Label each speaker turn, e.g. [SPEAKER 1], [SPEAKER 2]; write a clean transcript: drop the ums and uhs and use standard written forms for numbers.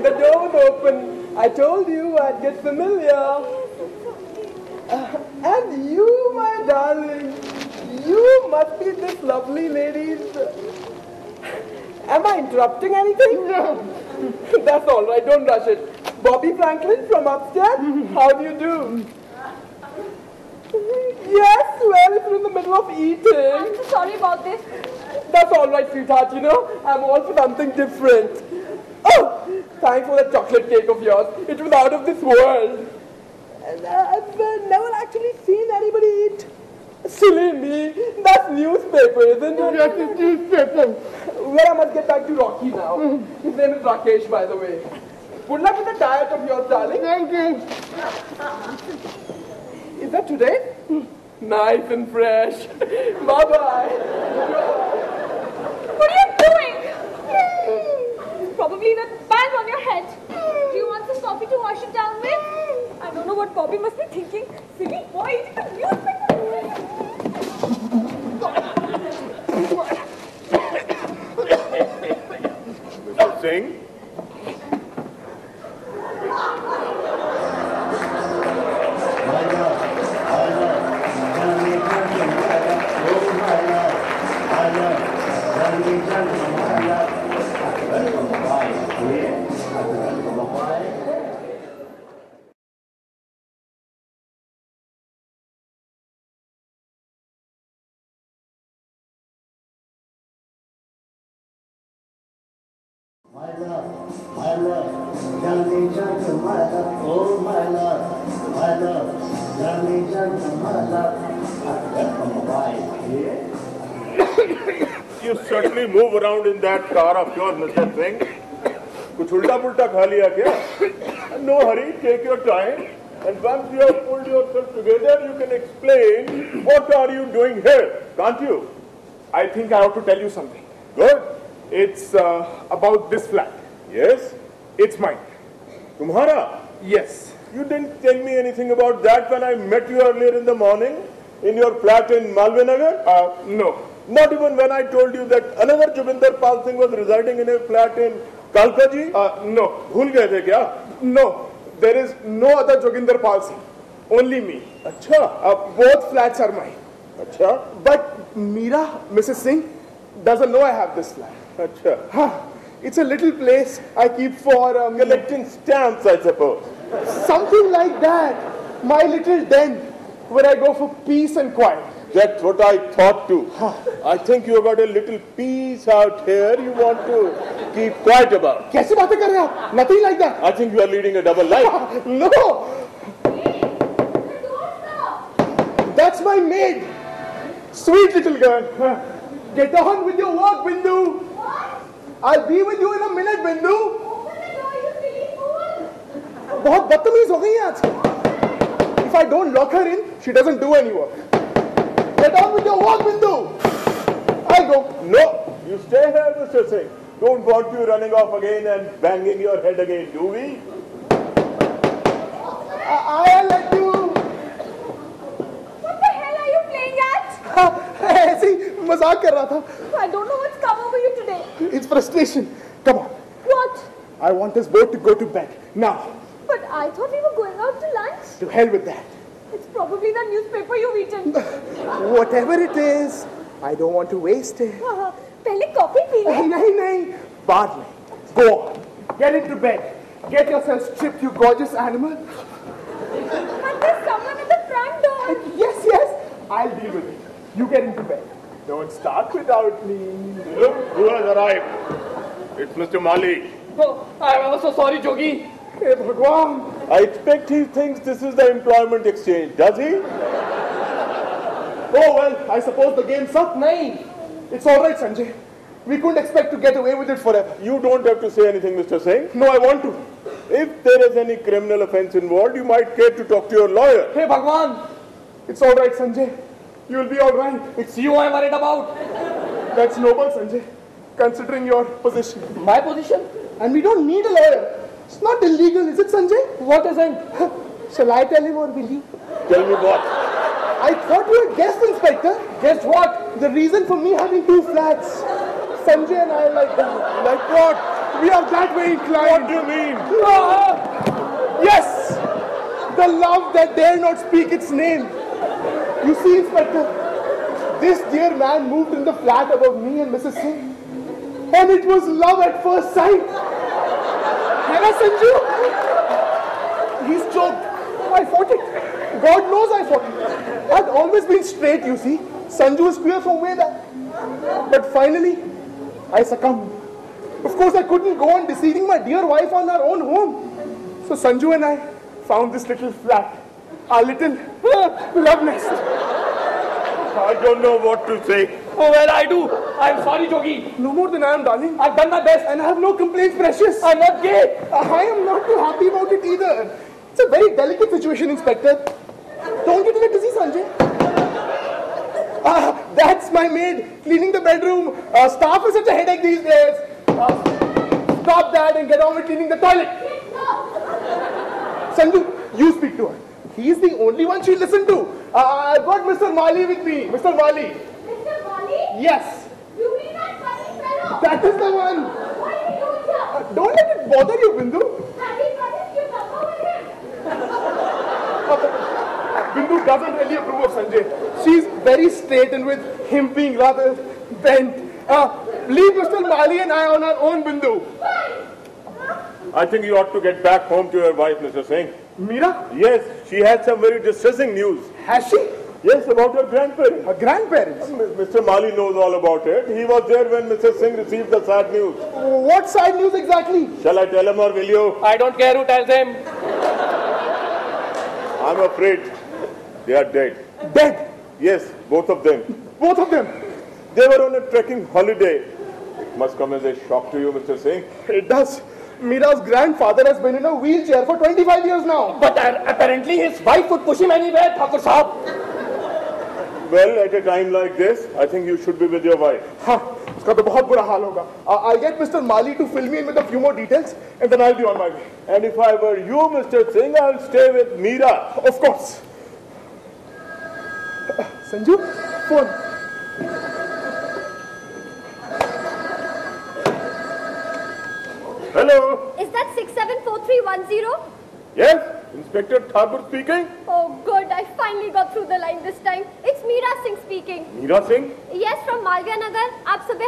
[SPEAKER 1] The door was open. I told you I'd get familiar. And you, my darling, you must be this lovely lady's... Am I interrupting anything?
[SPEAKER 2] No.
[SPEAKER 1] That's all right, don't rush it. Bobby Franklin from upstairs, how do you do? Yes, well, it's in the middle of eating.
[SPEAKER 3] I'm so sorry about this.
[SPEAKER 1] That's all right, sweetheart, you know, I'm all for something different. Oh, thanks for that chocolate cake of yours. It was out of this world. And I've never actually seen anybody eat. Silly me, that's newspaper, isn't it?
[SPEAKER 2] Yes, it's newspaper.
[SPEAKER 1] Well, I must get back to Rocky now. His name is Rakesh, by the way. Good luck with the diet of yours, darling.
[SPEAKER 2] Thank you.
[SPEAKER 1] Is that today? Nice and fresh. Bye-bye.
[SPEAKER 3] What are you doing? Probably that bag on your head. Do you want some coffee to wash it down with? I don't know what Bobby must be thinking. Silly boy eating the newspaper.
[SPEAKER 4] Mr. Singh?
[SPEAKER 5] My love, Johnny Johnson, my love, oh my love, Johnny Johnson, my love, I got from a wife here.
[SPEAKER 4] You certainly move around in that car of yours, Mr. Singh. कुछ उल्टा पुल्टा खा लिया क्या? No hurry, take your time. And once you have pulled yourself together, you can explain what are you doing here, can't you?
[SPEAKER 6] I think I have to tell you something.
[SPEAKER 4] Good.
[SPEAKER 6] It's about this flat.
[SPEAKER 4] Yes?
[SPEAKER 6] It's mine.
[SPEAKER 4] Tumhara?
[SPEAKER 6] Yes.
[SPEAKER 4] You didn't tell me anything about that when I met you earlier in the morning in your flat in Malvinagar?
[SPEAKER 6] No.
[SPEAKER 4] Not even when I told you that another Joginder Pal Singh was residing in a flat in Kalkaji?
[SPEAKER 6] No.
[SPEAKER 4] Bhul gaye the kya?
[SPEAKER 6] No. There is no other Joginder Pal Singh. Only me.
[SPEAKER 4] Acha.
[SPEAKER 6] Both flats are mine.
[SPEAKER 4] Acha.
[SPEAKER 6] But Meera, Mrs. Singh, doesn't know I have this flat.
[SPEAKER 4] Acha.
[SPEAKER 6] It's a little place I keep for
[SPEAKER 4] Collecting stamps, I suppose.
[SPEAKER 6] something like that. My little den where I go for peace and quiet.
[SPEAKER 4] That's what I thought too. I think you got a little peace out here you want to keep quiet about.
[SPEAKER 6] कैसी बातें कर रहे हैं आप? Nothing like that.
[SPEAKER 4] I think you are leading a double life.
[SPEAKER 6] No. That's my maid. Sweet little girl. Get on with your work, Bindu. I'll be with you in a minute, Bindu. बहुत बदतमीज हो गई है आज. If I don't lock her in, she doesn't do any work. Get on with your work, Bindu. I'll go.
[SPEAKER 4] No, you stay here, Mr. Singh. Don't want you running off again and banging your head again, do we?
[SPEAKER 6] I'll let you.
[SPEAKER 3] What the hell are you playing at?
[SPEAKER 6] ऐसे ही मजाक कर रहा था.
[SPEAKER 3] I don't know what's come over you today.
[SPEAKER 6] It's frustration. Come on.
[SPEAKER 3] What?
[SPEAKER 6] I want us both to go to bed now.
[SPEAKER 3] But I thought we were going out to lunch.
[SPEAKER 6] To hell with that.
[SPEAKER 3] It's probably the newspaper you've eaten.
[SPEAKER 6] Whatever it is, I don't want to waste it.
[SPEAKER 3] पहले coffee P ले.
[SPEAKER 6] नहीं. बाद में. Go on. Get into bed. Get yourself stripped, you gorgeous animal.
[SPEAKER 3] But there's someone at the front door.
[SPEAKER 6] Yes. I'll deal with it. You get into bed. Don't start without me.
[SPEAKER 4] Look who has arrived. It's Mr. Mali.
[SPEAKER 1] Oh, I'm also sorry, Jogi.
[SPEAKER 6] Hey, Bhagwan.
[SPEAKER 4] I expect he thinks this is the employment exchange, does he?
[SPEAKER 6] Oh, well, I suppose the game's up.
[SPEAKER 1] Nahi.
[SPEAKER 6] It's all right, Sanjay. We couldn't expect to get away with it forever.
[SPEAKER 4] You don't have to say anything, Mr. Singh.
[SPEAKER 6] No, I want to.
[SPEAKER 4] If there is any criminal offense involved, you might care to talk to your lawyer.
[SPEAKER 1] Hey, Bhagwan.
[SPEAKER 6] It's all right, Sanjay. You'll be all right.
[SPEAKER 1] It's you I'm worried about.
[SPEAKER 6] That's noble, Sanjay, considering your position.
[SPEAKER 1] My position?
[SPEAKER 6] And we don't need a lawyer. It's not illegal, is it, Sanjay?
[SPEAKER 1] What isn't?
[SPEAKER 6] Shall I tell him or will you?
[SPEAKER 4] Tell me what?
[SPEAKER 6] I thought you had guessed, Inspector.
[SPEAKER 1] Guess what?
[SPEAKER 6] The reason for me having two flats. Sanjay and I like that.
[SPEAKER 4] Like what?
[SPEAKER 6] We are that way inclined.
[SPEAKER 4] What do you mean?
[SPEAKER 6] Yes! The love that dare not speak its name. You see, Inspector, this dear man moved in the flat above me and Mrs. Singh. And it was love at first sight. Hera Sanju? He's choked. I fought it. God knows I fought it. I've always been straight, you see. Sanju is queer from way back. But finally, I succumbed. Of course, I couldn't go on deceiving my dear wife on our own home. So Sanju and I found this little flat. Our little love nest.
[SPEAKER 4] I don't know what to say.
[SPEAKER 1] Oh, well, I do. I'm sorry, Jogi.
[SPEAKER 6] No more than I am, darling.
[SPEAKER 1] I've done my best.
[SPEAKER 6] And I have no complaints, precious.
[SPEAKER 1] I'm not gay.
[SPEAKER 6] I am not too happy about it either. It's a very delicate situation, Inspector. Don't get in a dizzy, Sanjay. That's my maid cleaning the bedroom. Staff is such a headache these days. Stop that and get on with cleaning the toilet. Sanju, you speak to her. He's the only one she'll listen to. I've got Mr. Mali with me. Mr. Mali.
[SPEAKER 3] Mr. Mali?
[SPEAKER 6] Yes.
[SPEAKER 3] You mean that funny fellow?
[SPEAKER 6] That is the one.
[SPEAKER 3] What is he doing here?
[SPEAKER 6] Don't let it bother you, Bindu.
[SPEAKER 3] Have you promised you number with him?
[SPEAKER 6] Bindu doesn't really approve of Sanjay. She's very straight and with him being rather bent. Leave Mr. Mali and I on our own, Bindu.
[SPEAKER 4] I think you ought to get back home to your wife, Mr. Singh.
[SPEAKER 6] Meera?
[SPEAKER 4] Yes, she had some very distressing news.
[SPEAKER 6] Has she?
[SPEAKER 4] Yes, about her grandparents.
[SPEAKER 6] Her grandparents?
[SPEAKER 4] Mr. Mali knows all about it. He was there when Mrs. Singh received the sad news.
[SPEAKER 6] What sad news exactly?
[SPEAKER 4] Shall I tell him or will you?
[SPEAKER 1] I don't care who tells him.
[SPEAKER 4] I'm afraid they are dead.
[SPEAKER 6] Dead?
[SPEAKER 4] Yes, both of them.
[SPEAKER 6] Both of them?
[SPEAKER 4] They were on a trekking holiday. It must come as a shock to you, Mr. Singh.
[SPEAKER 6] It does. Meera's grandfather has been in a wheelchair for 25 years now.
[SPEAKER 1] But apparently his wife would push him anywhere, Thakur Sahab.
[SPEAKER 4] Well, at a time like this, I think you should be with your wife.
[SPEAKER 6] उसका तो बहुत बुरा हाल होगा. I'll get Mr. Mali to fill me in with a few more details and then I'll be on my way.
[SPEAKER 4] And if I were you, Mr. Singh, I'll stay with Meera.
[SPEAKER 6] Of course. Sanju, phone.
[SPEAKER 4] Hello.
[SPEAKER 3] Is that 674310?
[SPEAKER 4] Yes, Inspector Thakur speaking.
[SPEAKER 3] Oh, good. I finally got through the line this time. It's Meera Singh speaking.
[SPEAKER 4] Meera Singh?
[SPEAKER 3] Yes, from Malviya Nagar. आप सुबह